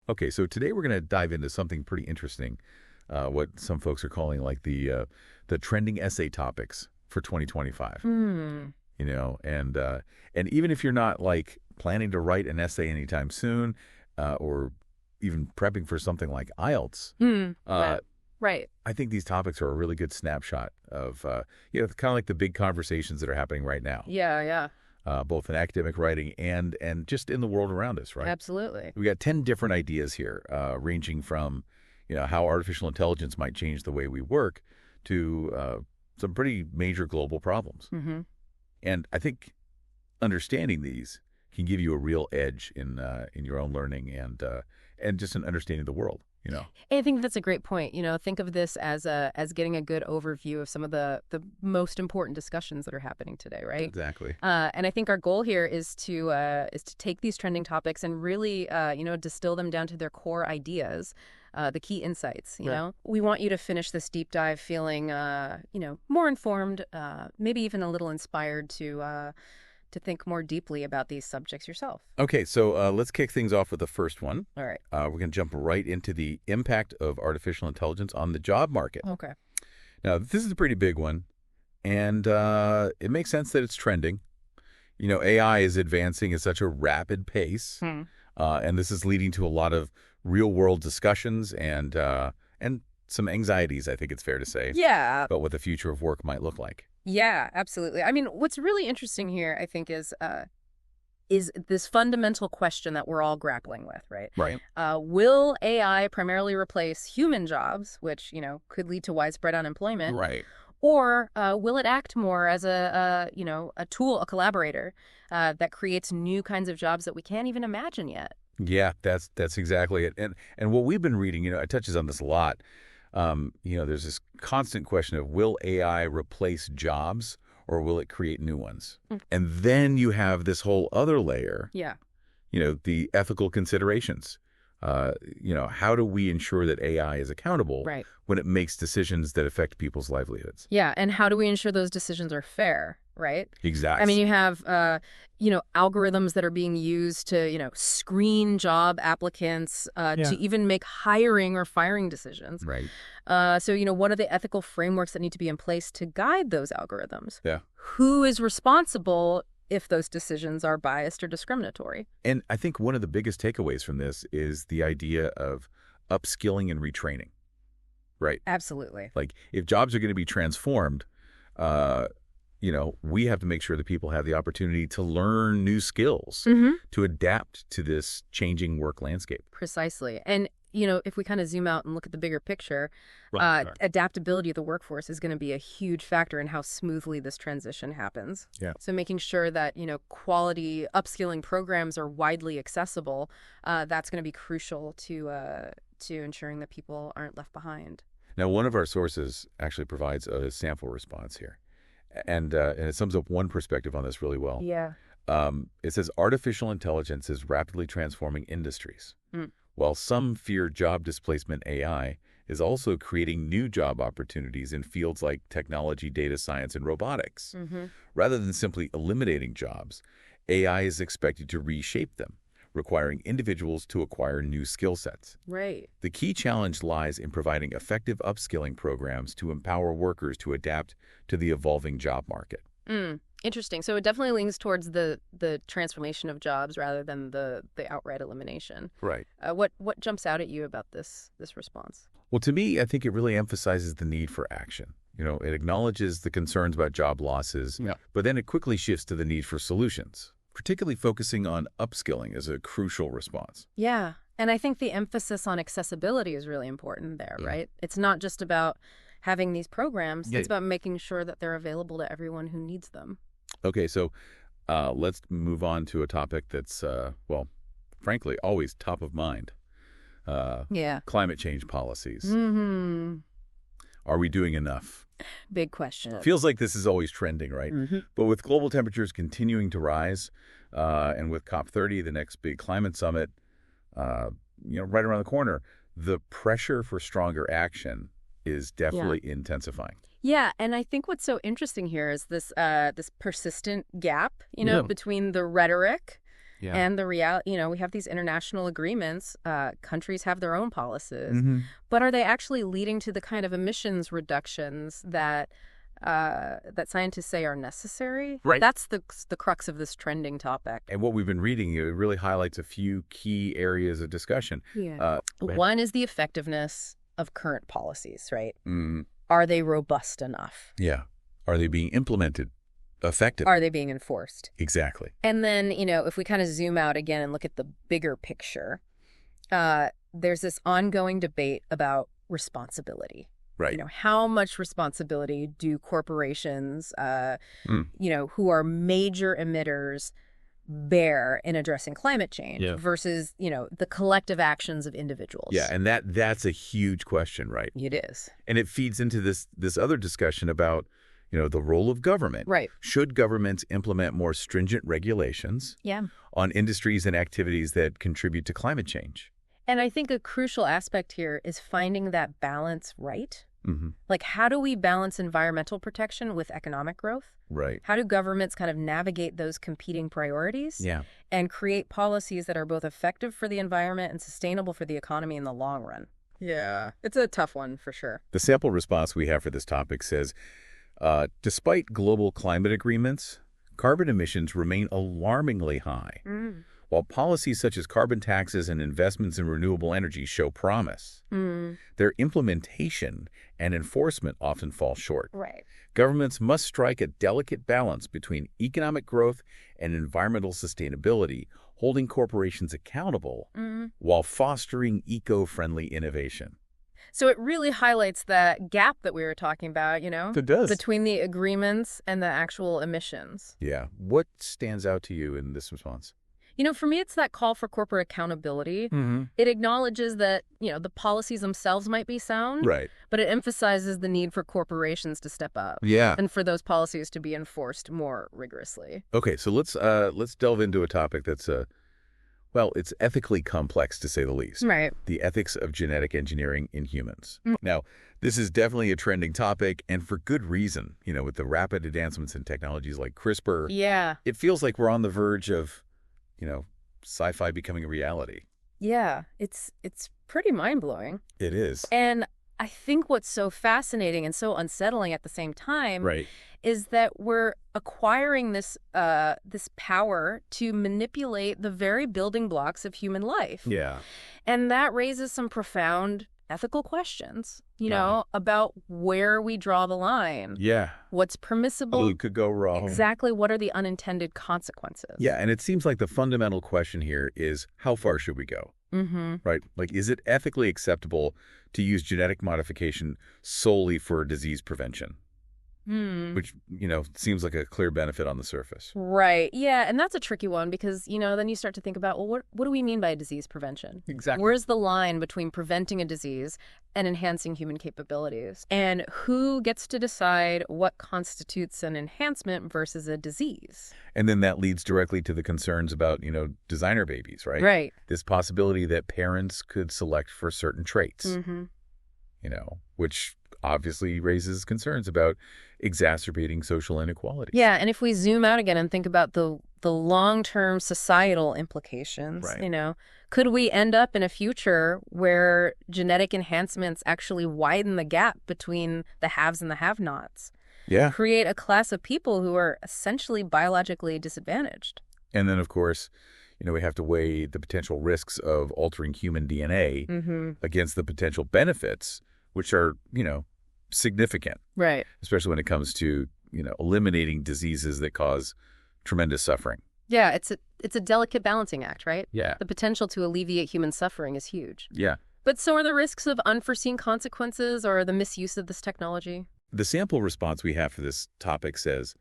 Okay, so today we're going to dive into something pretty interesting, what some folks are calling like the trending essay topics for 2025. Hmm. And even if you're not like planning to write an essay anytime soon, or even prepping for something like IELTS, Right. Right. I think these topics are a really good snapshot of kind of like the big conversations that are happening right now, Yeah, yeah. both in academic writing and just in the world around us, right? Absolutely. We got 10 different ideas here, ranging from, how artificial intelligence might change the way we work to some pretty major global problems. Hmm. And I think understanding these can give you a real edge in your own learning and just an understanding of the world. I think that's a great point. Think of this as getting a good overview of some of the most important discussions that are happening today, right? Exactly. And I think our goal here is to take these trending topics and really distill them down to their core ideas. The key insights, Right. We want you to finish this deep dive feeling, more informed, maybe even a little inspired to think more deeply about these subjects yourself. Okay, so let's kick things off with the first one. All right. We're going to jump right into the impact of artificial intelligence on the job market. Okay. Now, this is a pretty big one, and it makes sense that it's trending. AI is advancing at such a rapid pace, and this is leading to a lot of real-world discussions and some anxieties, I think it's fair to say, Yeah. about what the future of work might look like. Yeah, absolutely. I mean, what's really interesting here, I think, is this fundamental question that we're all grappling with, right? Right. Will AI primarily replace human jobs, which, could lead to widespread unemployment? Right. Or will it act more as a tool, a collaborator that creates new kinds of jobs that we can't even imagine yet? Yeah, that's exactly it. And what we've been reading, it touches on this a lot. There's this constant question of will AI replace jobs or will it create new ones? And then you have this whole other layer, Yeah. the ethical considerations. How do we ensure that AI is accountable Right. when it makes decisions that affect people's livelihoods? Yeah, and how do we ensure those decisions are fair, right? Exactly. I mean, you have, algorithms that are being used to, screen job applicants, to even make hiring or firing decisions. Right. So, what are the ethical frameworks that need to be in place to guide those algorithms? Yeah. Who is responsible if those decisions are biased or discriminatory? And I think one of the biggest takeaways from this is the idea of upskilling and retraining. Right. Absolutely. Like if jobs are going to be transformed, we have to make sure that people have the opportunity to learn new skills, to adapt to this changing work landscape. Precisely. And, if we kind of zoom out and look at the bigger picture, Right. adaptability of the workforce is going to be a huge factor in how smoothly this transition happens. Yeah. So making sure that, quality upskilling programs are widely accessible, that's going to be crucial to ensuring that people aren't left behind. Now, one of our sources actually provides a sample response here, and it sums up one perspective on this really well. Yeah. It says artificial intelligence is rapidly transforming industries. Mm. While some fear job displacement, AI is also creating new job opportunities in fields like technology, data science, and robotics. Rather than simply eliminating jobs, AI is expected to reshape them, requiring individuals to acquire new skill sets. Right. The key challenge lies in providing effective upskilling programs to empower workers to adapt to the evolving job market. Interesting. So it definitely leans towards the transformation of jobs rather than the outright elimination. Right. What jumps out at you about this response? Well, to me, I think it really emphasizes the need for action. It acknowledges the concerns about job losses, but then it quickly shifts to the need for solutions, particularly focusing on upskilling as a crucial response. Yeah. And I think the emphasis on accessibility is really important there, right? It's not just about having these programs. It's about making sure that they're available to everyone who needs them. Okay, so let's move on to a topic that's, frankly, always top of mind. Climate change policies. Are we doing enough? Big question. Feels like this is always trending, right? But with global temperatures continuing to rise, and with COP30, the next big climate summit, right around the corner, the pressure for stronger action is definitely intensifying. Yeah, and I think what's so interesting here is this persistent gap, between the rhetoric Yeah. And the reality, we have these international agreements. Countries have their own policies. But are they actually leading to the kind of emissions reductions that scientists say are necessary? Right. That's the crux of this trending topic. And what we've been reading, it really highlights a few key areas of discussion. Yeah. One is the effectiveness of current policies, right? Are they robust enough? Yeah. Are they being implemented effectively? Are they being enforced? Exactly. And then, if we kind of zoom out again and look at the bigger picture, there's this ongoing debate about responsibility. Right. How much responsibility do corporations, who are major emitters, bear in addressing climate change versus, the collective actions of individuals? Yeah, and that's a huge question, right? It is. And it feeds into this other discussion about, the role of government. Right. Should governments implement more stringent regulations on industries and activities that contribute to climate change? And I think a crucial aspect here is finding that balance right. Like, how do we balance environmental protection with economic growth? Right. How do governments kind of navigate those competing priorities? Yeah. And create policies that are both effective for the environment and sustainable for the economy in the long run? Yeah, it's a tough one for sure. The sample response we have for this topic says, despite global climate agreements, carbon emissions remain alarmingly high. While policies such as carbon taxes and investments in renewable energy show promise, their implementation and enforcement often fall short. Right. Governments must strike a delicate balance between economic growth and environmental sustainability, holding corporations accountable while fostering eco-friendly innovation. So it really highlights that gap that we were talking about, It does. between the agreements and the actual emissions. Yeah. What stands out to you in this response? For me, it's that call for corporate accountability. It acknowledges that, the policies themselves might be sound, Right. but it emphasizes the need for corporations to step up. Yeah. And for those policies to be enforced more rigorously. Okay, so let's delve into a topic that's it's ethically complex to say the least. Right. The ethics of genetic engineering in humans. Now, this is definitely a trending topic, and for good reason. With the rapid advancements in technologies like CRISPR, Yeah. it feels like we're on the verge of, sci-fi becoming a reality. Yeah. It's pretty mind-blowing. It is. And I think what's so fascinating and so unsettling at the same time Right. is that we're acquiring this power to manipulate the very building blocks of human life. Yeah. And that raises some profound ethical questions, about where we draw the line. Yeah. What's permissible? What could go wrong? Exactly. What are the unintended consequences? Yeah, and it seems like the fundamental question here is, how far should we go? Right? Like, is it ethically acceptable to use genetic modification solely for disease prevention? Which, seems like a clear benefit on the surface. Right. Yeah. And that's a tricky one because, then you start to think about, well, what do we mean by disease prevention? Exactly. Where's the line between preventing a disease and enhancing human capabilities? And who gets to decide what constitutes an enhancement versus a disease? And then that leads directly to the concerns about, designer babies, right? Right. This possibility that parents could select for certain traits, which obviously raises concerns about exacerbating social inequalities. Yeah, and if we zoom out again and think about the long-term societal implications, Right. Could we end up in a future where genetic enhancements actually widen the gap between the haves and the have-nots? Yeah. Create a class of people who are essentially biologically disadvantaged. And then, of course, we have to weigh the potential risks of altering human DNA against the potential benefits, which are, significant. Right. Especially when it comes to, eliminating diseases that cause tremendous suffering. Yeah, it's a delicate balancing act, right? Yeah. The potential to alleviate human suffering is huge. Yeah. But so are the risks of unforeseen consequences or the misuse of this technology. The sample response we have for this topic says,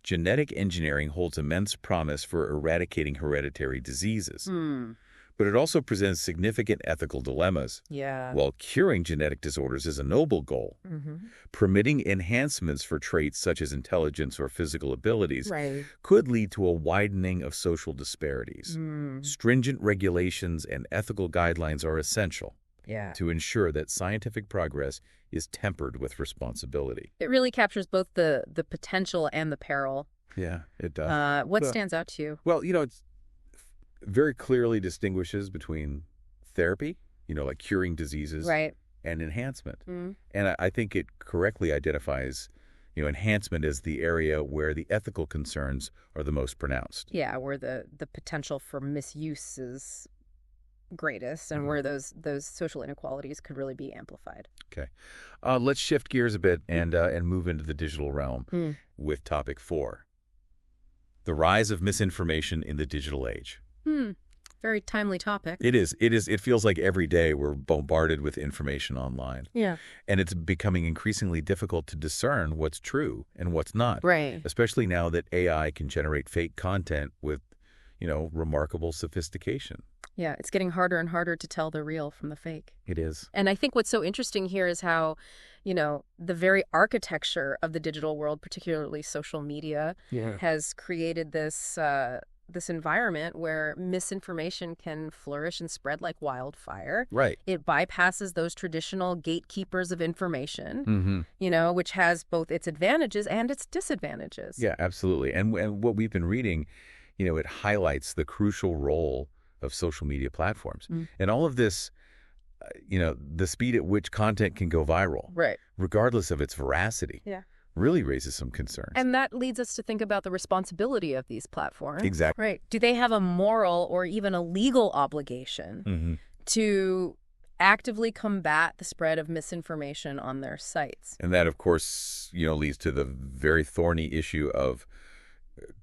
genetic engineering holds immense promise for eradicating hereditary diseases. But it also presents significant ethical dilemmas. Yeah. While curing genetic disorders is a noble goal, permitting enhancements for traits such as intelligence or physical abilities could lead to a widening of social disparities. Stringent regulations and ethical guidelines are essential to ensure that scientific progress is tempered with responsibility. It really captures both the potential and the peril. Yeah, it does. What stands out to you? Well, very clearly distinguishes between therapy, like curing diseases, right, and enhancement. And I think it correctly identifies, enhancement as the area where the ethical concerns are the most pronounced. Yeah, where the potential for misuse is greatest and where those social inequalities could really be amplified. Okay. Let's shift gears a bit and move into the digital realm with topic 4. The rise of misinformation in the digital age. Very timely topic. It is. It feels like every day we're bombarded with information online. Yeah. And it's becoming increasingly difficult to discern what's true and what's not. Right. Especially now that AI can generate fake content with, remarkable sophistication. Yeah, it's getting harder and harder to tell the real from the fake. It is. And I think what's so interesting here is how, the very architecture of the digital world, particularly social media, has created this environment where misinformation can flourish and spread like wildfire. Right. It bypasses those traditional gatekeepers of information, which has both its advantages and its disadvantages. Yeah, absolutely. And what we've been reading, it highlights the crucial role of social media platforms. And all of this, the speed at which content can go viral, right, regardless of its veracity. Yeah. Really raises some concerns. And that leads us to think about the responsibility of these platforms. Exactly. Right. Do they have a moral or even a legal obligation to actively combat the spread of misinformation on their sites? And that, of course, leads to the very thorny issue of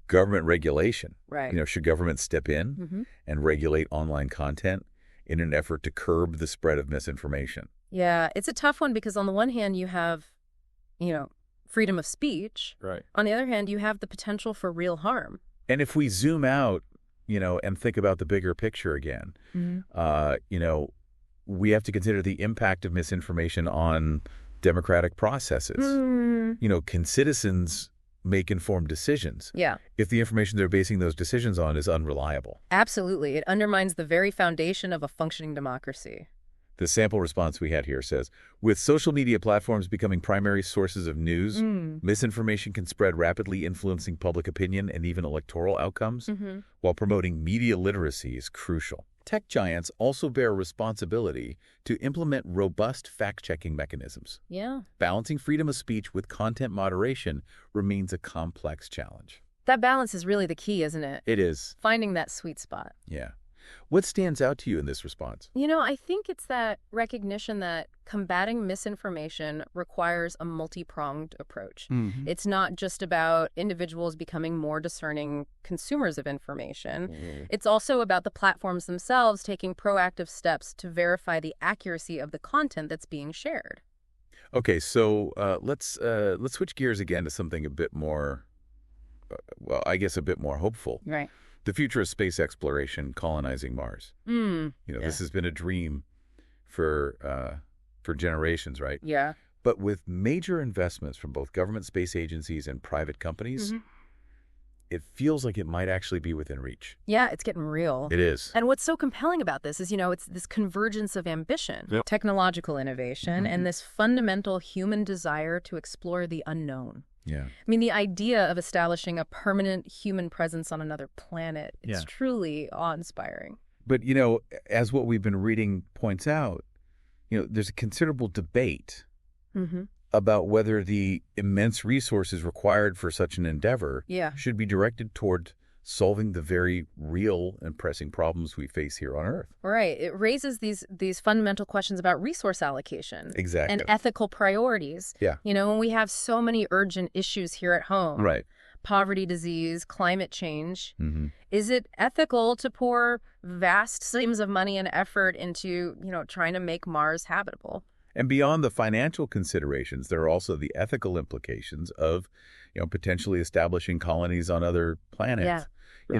government regulation. Right. Should government step in and regulate online content in an effort to curb the spread of misinformation? Yeah, it's a tough one because on the one hand, you have, freedom of speech. Right. On the other hand, you have the potential for real harm. And if we zoom out, and think about the bigger picture again, we have to consider the impact of misinformation on democratic processes. Can citizens make informed decisions if the information they're basing those decisions on is unreliable? Absolutely. It undermines the very foundation of a functioning democracy. The sample response we had here says, with social media platforms becoming primary sources of news, misinformation can spread rapidly, influencing public opinion and even electoral outcomes, while promoting media literacy is crucial. Tech giants also bear responsibility to implement robust fact-checking mechanisms. Yeah. Balancing freedom of speech with content moderation remains a complex challenge. That balance is really the key, isn't it? It is. Finding that sweet spot. Yeah. What stands out to you in this response? I think it's that recognition that combating misinformation requires a multi-pronged approach. It's not just about individuals becoming more discerning consumers of information. It's also about the platforms themselves taking proactive steps to verify the accuracy of the content that's being shared. Okay, so let's switch gears again to something a bit more, a bit more hopeful. Right. The future of space exploration, colonizing Mars. This has been a dream for generations, right? Yeah. But with major investments from both government space agencies and private companies, it feels like it might actually be within reach. Yeah, it's getting real. It is. And what's so compelling about this is, it's this convergence of ambition, technological innovation, and this fundamental human desire to explore the unknown. Yeah. I mean, the idea of establishing a permanent human presence on another planet, it's truly awe-inspiring. But, as what we've been reading points out, there's a considerable debate about whether the immense resources required for such an endeavor should be directed toward solving the very real and pressing problems we face here on Earth. Right. It raises these fundamental questions about resource allocation. Exactly. And ethical priorities. Yeah. When we have so many urgent issues here at home. Right. Poverty, disease, climate change. Is it ethical to pour vast sums of money and effort into, trying to make Mars habitable? And beyond the financial considerations, there are also the ethical implications of, potentially establishing colonies on other planets. Yeah.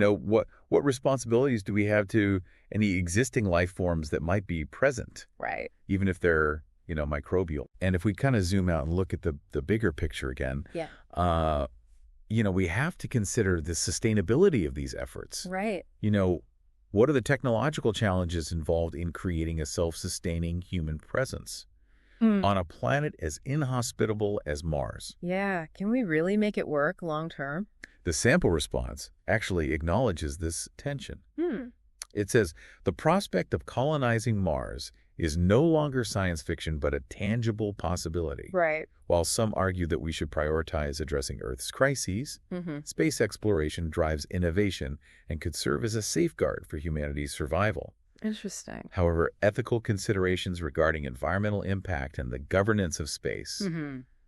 What responsibilities do we have to any existing life forms that might be present? Right. Even if they're, microbial. And if we kind of zoom out and look at the bigger picture again, we have to consider the sustainability of these efforts. Right. What are the technological challenges involved in creating a self-sustaining human presence on a planet as inhospitable as Mars? Yeah. Can we really make it work long term? The sample response actually acknowledges this tension. It says, the prospect of colonizing Mars is no longer science fiction, but a tangible possibility. Right. While some argue that we should prioritize addressing Earth's crises, space exploration drives innovation and could serve as a safeguard for humanity's survival. Interesting. However, ethical considerations regarding environmental impact and the governance of space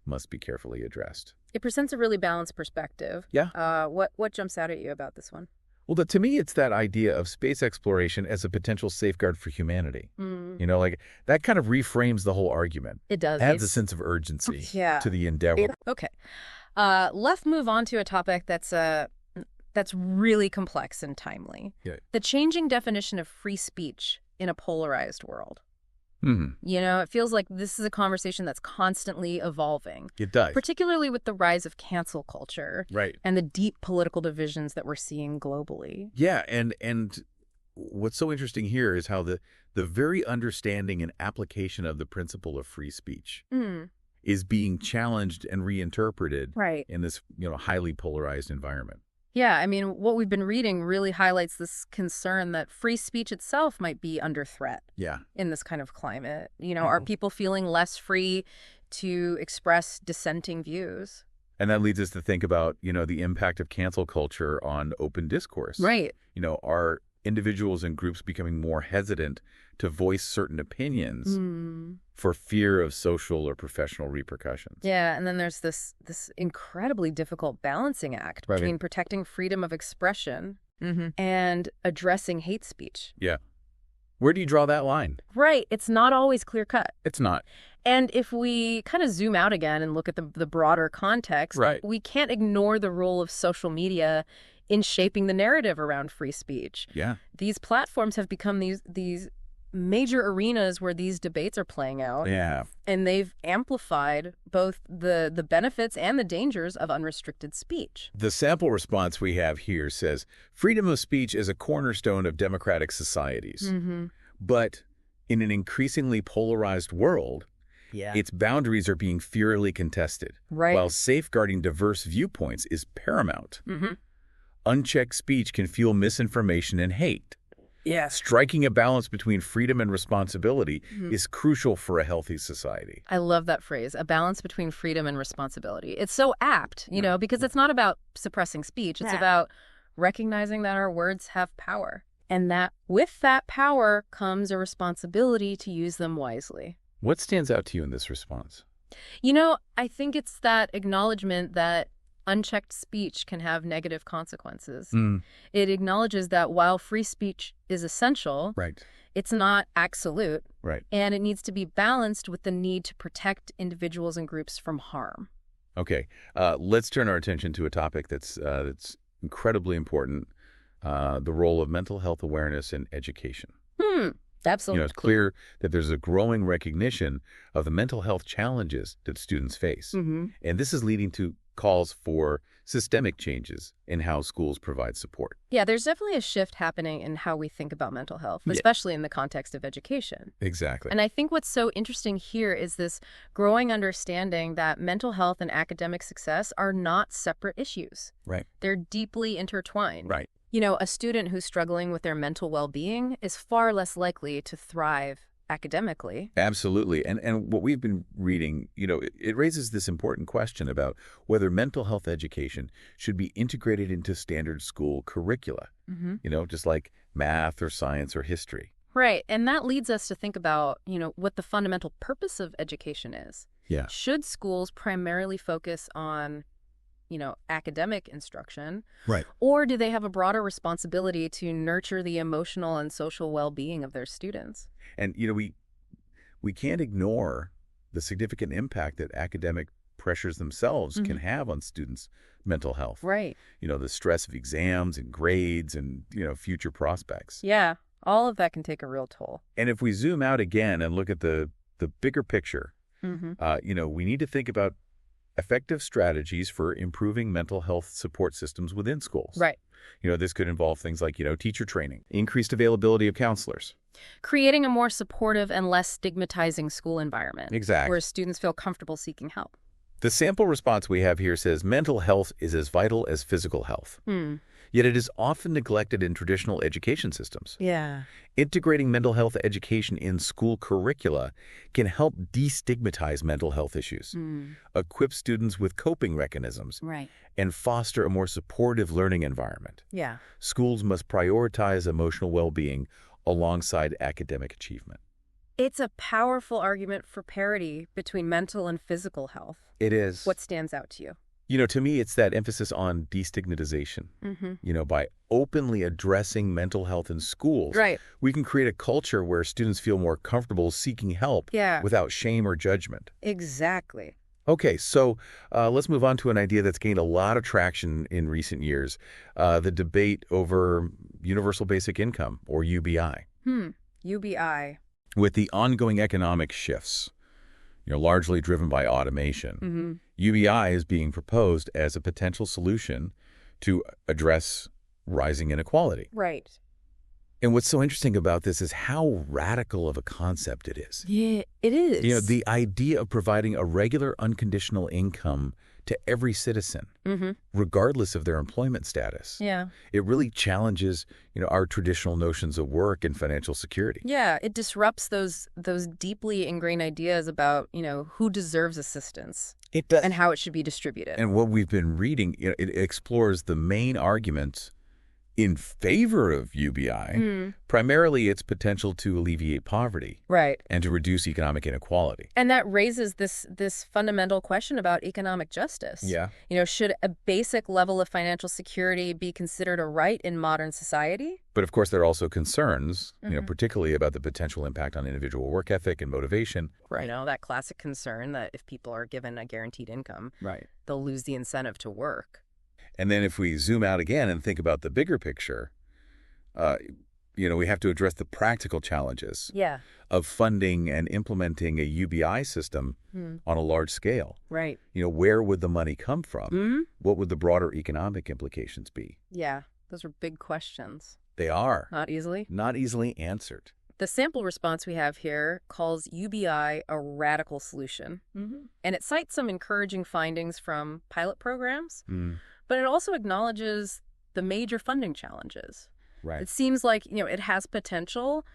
must be carefully addressed. It presents a really balanced perspective. Yeah. What jumps out at you about this one? Well, to me, it's that idea of space exploration as a potential safeguard for humanity. You know, like that kind of reframes the whole argument. It does. Adds a sense of urgency to the endeavor. Okay. Let's move on to a topic that's really complex and timely. Yeah. The changing definition of free speech in a polarized world. You know, it feels like this is a conversation that's constantly evolving. It does. Particularly with the rise of cancel culture. Right. And the deep political divisions that we're seeing globally. Yeah, and what's so interesting here is how the very understanding and application of the principle of free speech is being challenged and reinterpreted in this, highly polarized environment. Yeah, I mean, what we've been reading really highlights this concern that free speech itself might be under threat in this kind of climate. You know, are people feeling less free to express dissenting views? And that leads us to think about, the impact of cancel culture on open discourse. Right. Are individuals and groups becoming more hesitant to voice certain opinions for fear of social or professional repercussions? Yeah, and then there's this incredibly difficult balancing act between protecting freedom of expression and addressing hate speech. Yeah. Where do you draw that line? Right. It's not always clear cut. It's not. And if we kind of zoom out again and look at the broader context, we can't ignore the role of social media in shaping the narrative around free speech. Yeah. These platforms have become these major arenas where these debates are playing out. Yeah. And they've amplified both the benefits and the dangers of unrestricted speech. The sample response we have here says, freedom of speech is a cornerstone of democratic societies. But in an increasingly polarized world, its boundaries are being fiercely contested. While safeguarding diverse viewpoints is paramount. Unchecked speech can fuel misinformation and hate. Striking a balance between freedom and responsibility is crucial for a healthy society. I love that phrase, a balance between freedom and responsibility. It's so apt, because it's not about suppressing speech. It's about recognizing that our words have power. And that with that power comes a responsibility to use them wisely. What stands out to you in this response? I think it's that acknowledgement that unchecked speech can have negative consequences. It acknowledges that while free speech is essential, it's not absolute, and it needs to be balanced with the need to protect individuals and groups from harm. Okay, let's turn our attention to a topic that's incredibly important, the role of mental health awareness in education. Absolutely. It's clear that there's a growing recognition of the mental health challenges that students face. And this is leading to calls for systemic changes in how schools provide support. Yeah, there's definitely a shift happening in how we think about mental health, especially in the context of education. Exactly. And I think what's so interesting here is this growing understanding that mental health and academic success are not separate issues. They're deeply intertwined. A student who's struggling with their mental well-being is far less likely to thrive academically. Absolutely. And what we've been reading, it raises this important question about whether mental health education should be integrated into standard school curricula, just like math or science or history. Right. And that leads us to think about, what the fundamental purpose of education is. Should schools primarily focus on academic instruction? Or do they have a broader responsibility to nurture the emotional and social well-being of their students? And, we can't ignore the significant impact that academic pressures themselves can have on students' mental health. The stress of exams and grades and, future prospects. Yeah, all of that can take a real toll. And if we zoom out again and look at the bigger picture, we need to think about effective strategies for improving mental health support systems within schools. This could involve things like, teacher training, increased availability of counselors. Creating a more supportive and less stigmatizing school environment. Exactly. Where students feel comfortable seeking help. The sample response we have here says mental health is as vital as physical health. Yet it is often neglected in traditional education systems. Yeah. Integrating mental health education in school curricula can help destigmatize mental health issues, equip students with coping mechanisms, Right. and foster a more supportive learning environment. Yeah. Schools must prioritize emotional well-being alongside academic achievement. It's a powerful argument for parity between mental and physical health. It is. What stands out to you? To me, it's that emphasis on destigmatization. By openly addressing mental health in schools, Right. we can create a culture where students feel more comfortable seeking help without shame or judgment. Exactly. Okay, so let's move on to an idea that's gained a lot of traction in recent years, the debate over universal basic income, or UBI. UBI. With the ongoing economic shifts, largely driven by automation, UBI is being proposed as a potential solution to address rising inequality. Right. And what's so interesting about this is how radical of a concept it is. Yeah, it is. The idea of providing a regular unconditional income to every citizen, regardless of their employment status. Yeah. It really challenges, our traditional notions of work and financial security. Yeah, it disrupts those deeply ingrained ideas about, who deserves assistance. It does. And how it should be distributed. And what we've been reading, it explores the main arguments in favor of UBI, primarily its potential to alleviate poverty. Right. And to reduce economic inequality. And that raises this fundamental question about economic justice. Yeah. Should a basic level of financial security be considered a right in modern society? But of course, there are also concerns, particularly about the potential impact on individual work ethic and motivation. Right. That classic concern that if people are given a guaranteed income, right, they'll lose the incentive to work. And then if we zoom out again and think about the bigger picture, we have to address the practical challenges of funding and implementing a UBI system on a large scale. Right. Where would the money come from? What would the broader economic implications be? Yeah, those are big questions. They are. Not easily answered. The sample response we have here calls UBI a radical solution. And it cites some encouraging findings from pilot programs. But it also acknowledges the major funding challenges. Right. It seems like, it has potential,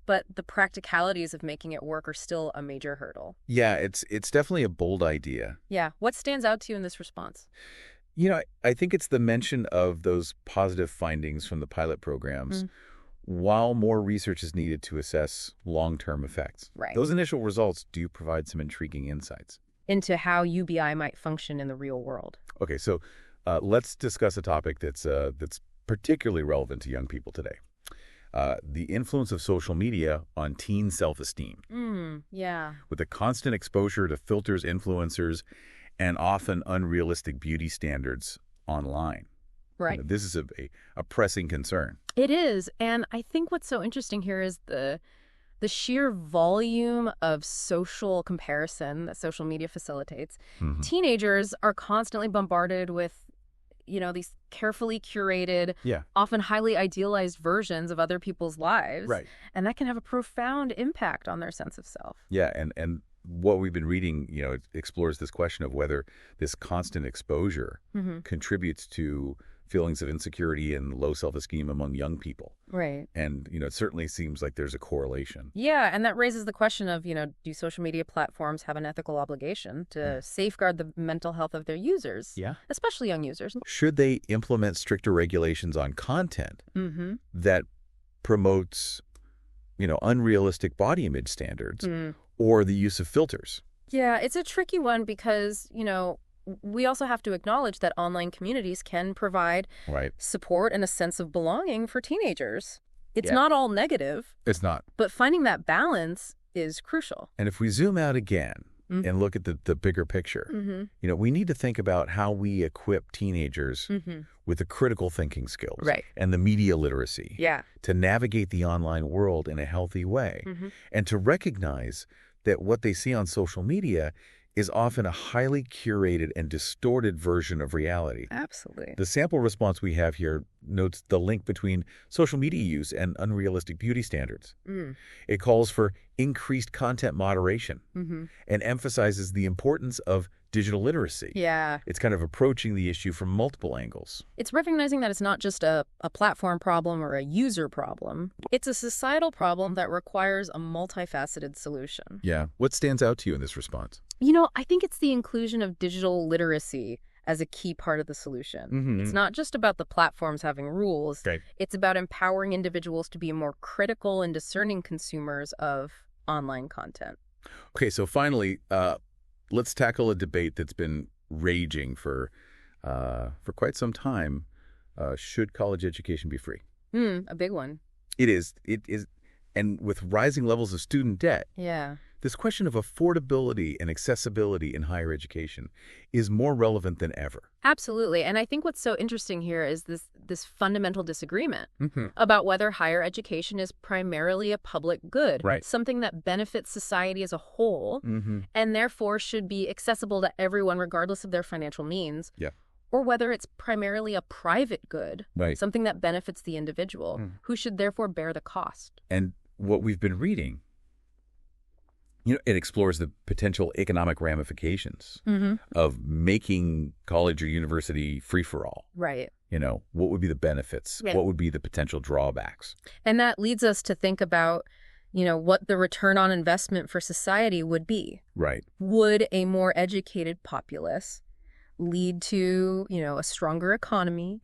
but the practicalities of making it work are still a major hurdle. Yeah, it's definitely a bold idea. Yeah. What stands out to you in this response? I think it's the mention of those positive findings from the pilot programs, while more research is needed to assess long-term effects. Right. Those initial results do provide some intriguing insights into how UBI might function in the real world. Okay, so let's discuss a topic that's particularly relevant to young people today. The influence of social media on teen self-esteem. Yeah. With the constant exposure to filters, influencers, and often unrealistic beauty standards online. Right. This is a pressing concern. It is. And I think what's so interesting here is the sheer volume of social comparison that social media facilitates. Teenagers are constantly bombarded with these carefully curated, often highly idealized versions of other people's lives. Right. And that can have a profound impact on their sense of self. Yeah, and what we've been reading, it explores this question of whether this constant exposure contributes to feelings of insecurity and low self-esteem among young people. Right. And, it certainly seems like there's a correlation. Yeah, and that raises the question of, do social media platforms have an ethical obligation to safeguard the mental health of their users? Yeah. Especially young users. Should they implement stricter regulations on content that promotes, unrealistic body image standards or the use of filters? Yeah, it's a tricky one because, we also have to acknowledge that online communities can provide support and a sense of belonging for teenagers. It's not all negative. It's not. But finding that balance is crucial. And if we zoom out again and look at the bigger picture, we need to think about how we equip teenagers with the critical thinking skills and the media literacy to navigate the online world in a healthy way and to recognize that what they see on social media is often a highly curated and distorted version of reality. Absolutely. The sample response we have here notes the link between social media use and unrealistic beauty standards. It calls for increased content moderation and emphasizes the importance of digital literacy. Yeah. It's kind of approaching the issue from multiple angles. It's recognizing that it's not just a platform problem or a user problem. It's a societal problem that requires a multifaceted solution. Yeah. What stands out to you in this response? I think it's the inclusion of digital literacy as a key part of the solution. It's not just about the platforms having rules. Okay. It's about empowering individuals to be more critical and discerning consumers of online content. Okay, so finally, let's tackle a debate that's been raging for quite some time. Should college education be free? A big one. It is. It is. And with rising levels of student debt, Yeah. this question of affordability and accessibility in higher education is more relevant than ever. Absolutely. And I think what's so interesting here is this fundamental disagreement about whether higher education is primarily a public good, Right. something that benefits society as a whole, and therefore should be accessible to everyone regardless of their financial means. Yeah. Or whether it's primarily a private good, Right. something that benefits the individual, who should therefore bear the cost. And what we've been reading, it explores the potential economic ramifications of making college or university free for all. Right. What would be the benefits? Yeah. What would be the potential drawbacks? And that leads us to think about, what the return on investment for society would be. Right. Would a more educated populace lead to, a stronger economy,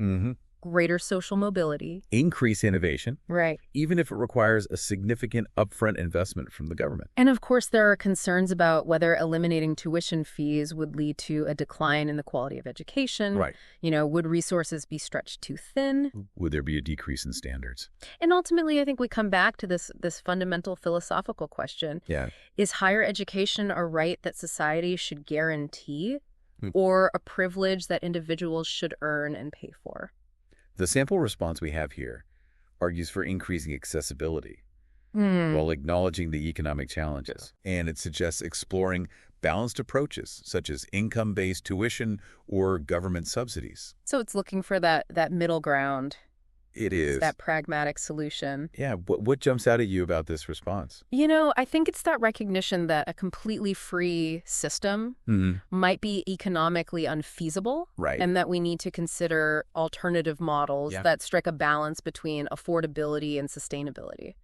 greater social mobility? Increase innovation, Right. even if it requires a significant upfront investment from the government. And of course, there are concerns about whether eliminating tuition fees would lead to a decline in the quality of education. Right. Would resources be stretched too thin? Would there be a decrease in standards? And ultimately, I think we come back to this fundamental philosophical question. Yeah. Is higher education a right that society should guarantee, or a privilege that individuals should earn and pay for? The sample response we have here argues for increasing accessibility while acknowledging the economic challenges. And it suggests exploring balanced approaches, such as income-based tuition or government subsidies. So it's looking for that middle ground. It is. That pragmatic solution. Yeah. What jumps out at you about this response? I think it's that recognition that a completely free system might be economically unfeasible. Right. And that we need to consider alternative models that strike a balance between affordability and sustainability.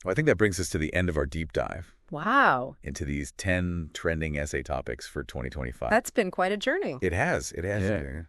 Well, I think that brings us to the end of our deep dive. Wow. Into these 10 trending essay topics for 2025. That's been quite a journey. It has. It has. Yeah.